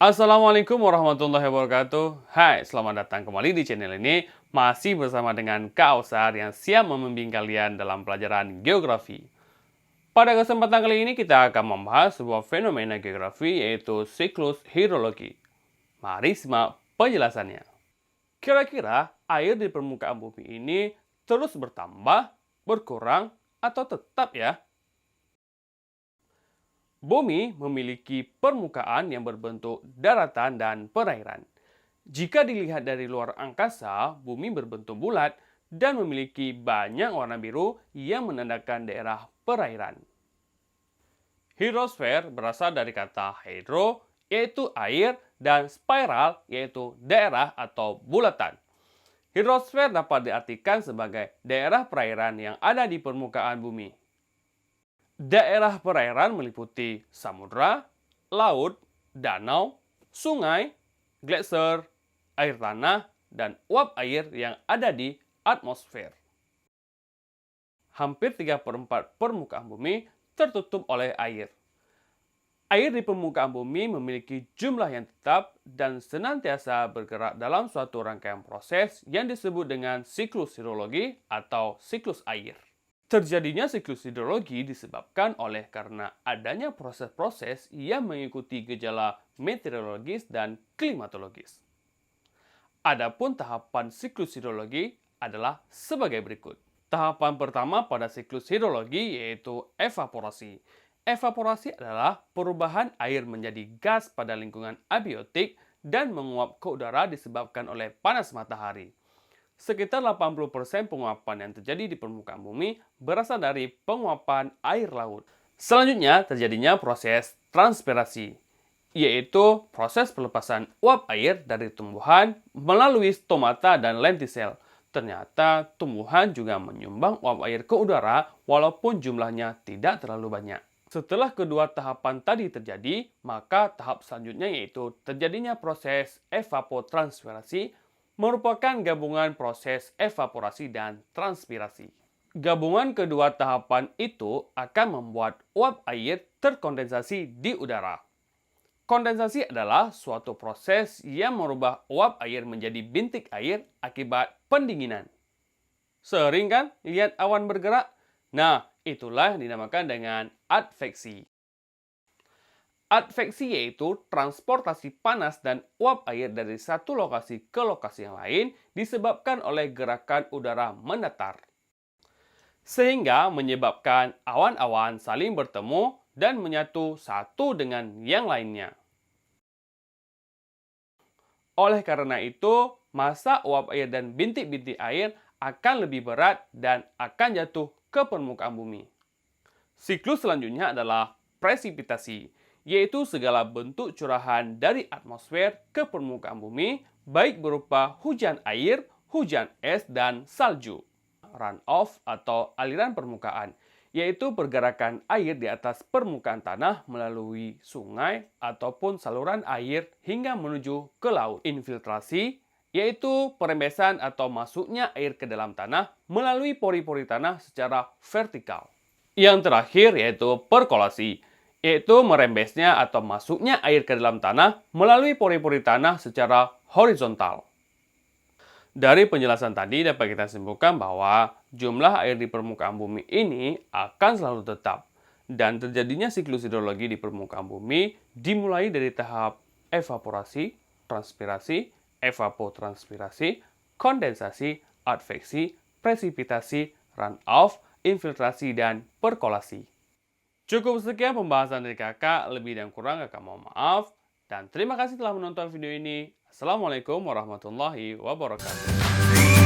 Assalamualaikum warahmatullahi wabarakatuh. Hai, selamat datang kembali di channel ini. Masih bersama dengan Kak Osar yang siap membimbing kalian dalam pelajaran geografi. Pada kesempatan kali ini kita akan membahas sebuah fenomena geografi yaitu siklus hidrologi. Mari simak penjelasannya. Kira-kira air di permukaan bumi ini terus bertambah, berkurang, atau tetap ya? Bumi memiliki permukaan yang berbentuk daratan dan perairan. Jika dilihat dari luar angkasa, bumi berbentuk bulat dan memiliki banyak warna biru yang menandakan daerah perairan. Hidrosfer berasal dari kata hydro, yaitu air, dan spiral, yaitu daerah atau bulatan. Hidrosfer dapat diartikan sebagai daerah perairan yang ada di permukaan bumi. Daerah perairan meliputi samudra, laut, danau, sungai, gletser, air tanah, dan uap air yang ada di atmosfer. Hampir 3/4 permukaan bumi tertutup oleh air. Air di permukaan bumi memiliki jumlah yang tetap dan senantiasa bergerak dalam suatu rangkaian proses yang disebut dengan siklus hidrologi atau siklus air. Terjadinya siklus hidrologi disebabkan oleh karena adanya proses-proses yang mengikuti gejala meteorologis dan klimatologis. Adapun tahapan siklus hidrologi adalah sebagai berikut. Tahapan pertama pada siklus hidrologi yaitu evaporasi. Evaporasi adalah perubahan air menjadi gas pada lingkungan abiotik dan menguap ke udara disebabkan oleh panas matahari. Sekitar 80% penguapan yang terjadi di permukaan bumi berasal dari penguapan air laut. Selanjutnya terjadinya proses transpirasi, yaitu proses pelepasan uap air dari tumbuhan melalui stomata dan lentisel. Ternyata tumbuhan juga menyumbang uap air ke udara walaupun jumlahnya tidak terlalu banyak. Setelah kedua tahapan tadi terjadi, maka tahap selanjutnya yaitu terjadinya proses evapotranspirasi, merupakan gabungan proses evaporasi dan transpirasi. Gabungan kedua tahapan itu akan membuat uap air terkondensasi di udara. Kondensasi adalah suatu proses yang merubah uap air menjadi bintik air akibat pendinginan. Sering kan lihat awan bergerak? Nah, itulah yang dinamakan dengan adveksi. Adveksi yaitu transportasi panas dan uap air dari satu lokasi ke lokasi yang lain disebabkan oleh gerakan udara mendatar. Sehingga menyebabkan awan-awan saling bertemu dan menyatu satu dengan yang lainnya. Oleh karena itu, massa uap air dan bintik-bintik air akan lebih berat dan akan jatuh ke permukaan bumi. Siklus selanjutnya adalah presipitasi, yaitu segala bentuk curahan dari atmosfer ke permukaan bumi, baik berupa hujan air, hujan es, dan salju. Runoff atau aliran permukaan, yaitu pergerakan air di atas permukaan tanah melalui sungai ataupun saluran air hingga menuju ke laut. Infiltrasi, yaitu perembesan atau masuknya air ke dalam tanah melalui pori-pori tanah secara vertikal. Yang terakhir yaitu perkolasi, yaitu merembesnya atau masuknya air ke dalam tanah melalui pori-pori tanah secara horizontal. Dari penjelasan tadi dapat kita simpulkan bahwa jumlah air di permukaan bumi ini akan selalu tetap, dan terjadinya siklus hidrologi di permukaan bumi dimulai dari tahap evaporasi, transpirasi, evapotranspirasi, kondensasi, adveksi, presipitasi, runoff, infiltrasi, dan perkolasi. Cukup sekian pembahasan dari kakak, lebih dan kurang kakak mohon maaf. Dan terima kasih telah menonton video ini. Assalamualaikum warahmatullahi wabarakatuh.